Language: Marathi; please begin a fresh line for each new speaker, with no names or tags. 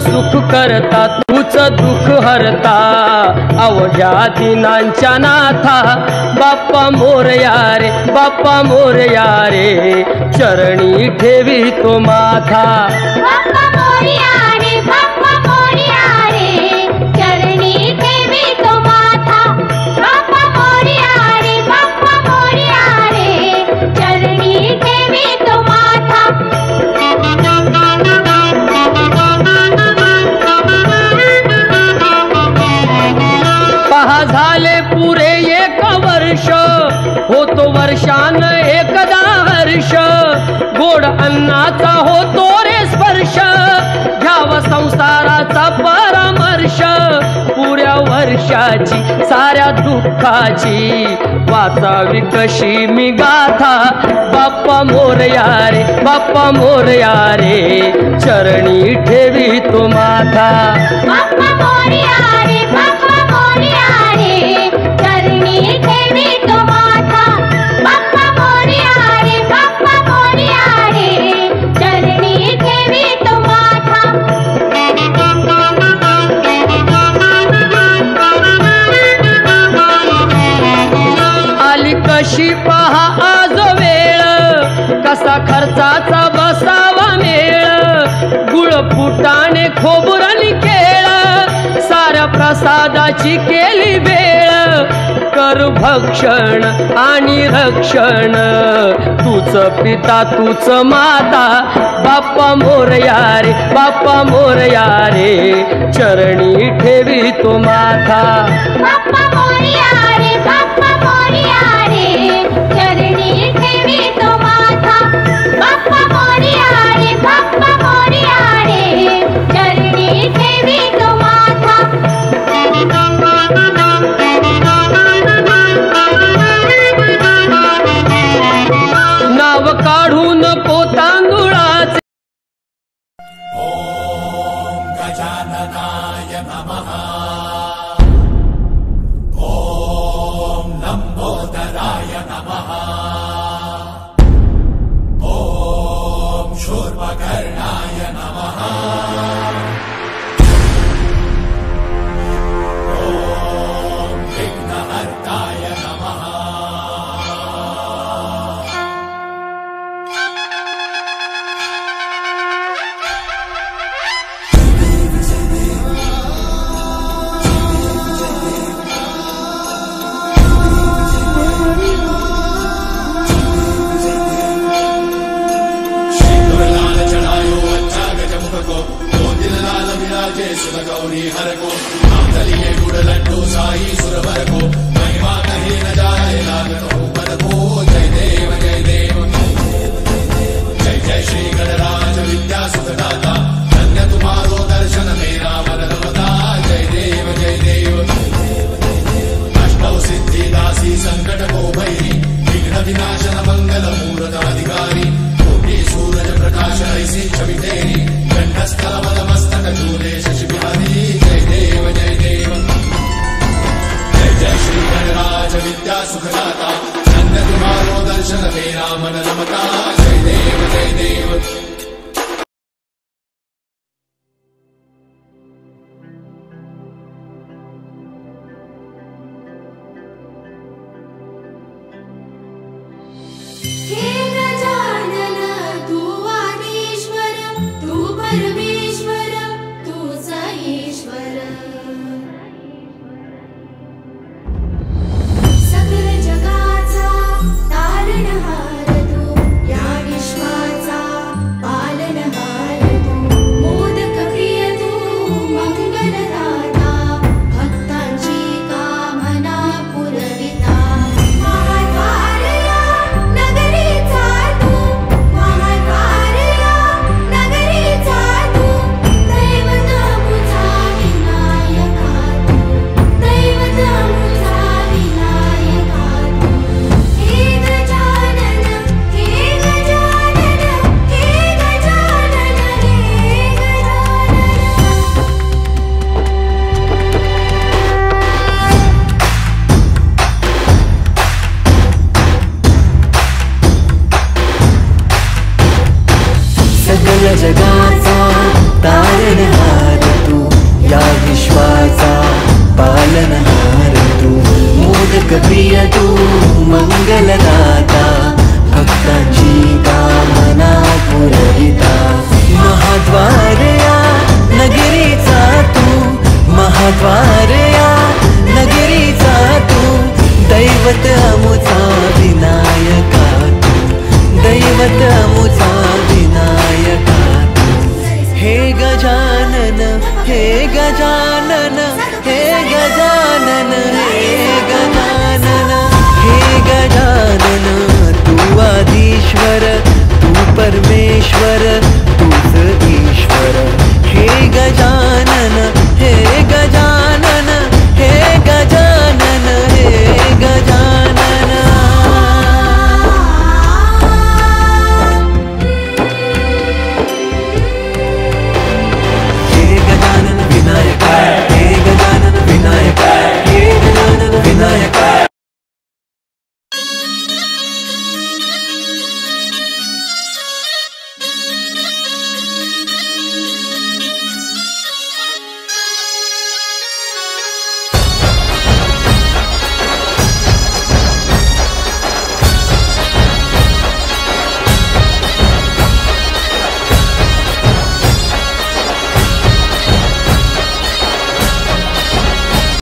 सुख करता, तूच दुःख हरता, अवघ्या दिनांच्या नाथा बाप्पा मोरया रे, बाप्पा मोरया रे, चरणी ठेवी तो माथा।
बाप्पा मोरया रे, बाप्पा मोरया रे, चरणी ठेवी तो माथा। बाप्पा मोरया रे, बाप्पा मोरया रे, चरणी ठेवी तो माथा।
पहा झाले पुरे 1 वर्ष, होतो वर्षान एकदा हर्ष, गोड अन्नाचा होतो रे स्पर्श, घ्यावा संसाराचा परामर्श, पुऱ्या वर्षाची साऱ्या दुःखाची वाचावी कशी मी गाथा। बाप्पा मोरया रे, बाप्पा मोरया रे, चरणी ठेवी तो माथा।
बाप्पा मोरया रे, बाप्पा मोरया रे, चरणी ठेवी तो माथा। बाप्पा मोरया रे, बाप्पा मोरया रे, चरणी ठेवी तो माथा।
आली कशी पहा आज वेळ, कसा खर्चाचा बसावा मेळ, गुळ फुटाणे खोबरणी केळ, साऱ्या प्रसादाची केली वेळ, कर भक्षण आणि रक्षण, तूच पिता तूच माता। बाप्पा मोरया रे, बाप्पा मोरया रे, चरणी ठेवी तो माथा।
बाप्पा मोरया रे, बाप्पा मोरया रे, चरणी ठेवी तो माथा। बाप्पा मोरया रे, बाप्पा मोरया रे, चरणी ठेवी तो माथा।
नाव काढून पोतांदुळाचे,
ओम गजाननाय नमः। ओम लंबोदराय नमः। ओम शूर्पकर्णाय नमः। ओम विघ्नहर्ताय नमः। गौरी हर को नाम दलिए गुड़ लड्डू साई सुरवर को, महिमा कहीं न जाए लागत हो पद को। जय देव जय देव, जय जय श्री गणराज विद्या सुखदाता, धन्य तुम्हारो दर्शन मेरा मन रमता। जय देव जय देव, अष्टौ सिद्धि दासी संकट को भैरी, विघ्न विनाशन मंगल मूर्त अधिकारी, कोटि सूरज प्रकाश ऐसी छवि तेरी, कंठस्थल मस्तक झूले शशि बिहारी। जय देव जय देव, जय जय श्री गणराज विद्या सुखदाता, धन्य तुम्हारो दर्शन मेरा मन रमता। जय देव जय देव।
जगाचा तारणहार या विश्वाचा पालनहार तू, मोदक प्रिय तू मंगलदाता, भक्तांची कामना पुरविता, महाद्वार या नगरीचा तू, महाद्वार या नगरीचा तू, दैवत अमुचा विनायका तू, दैवत अमुचा विनायका तू. हे गजानन हे गजानन हे गजानन हे गजानन हे गजानन, तू आधीश्वर तू परमेश्वर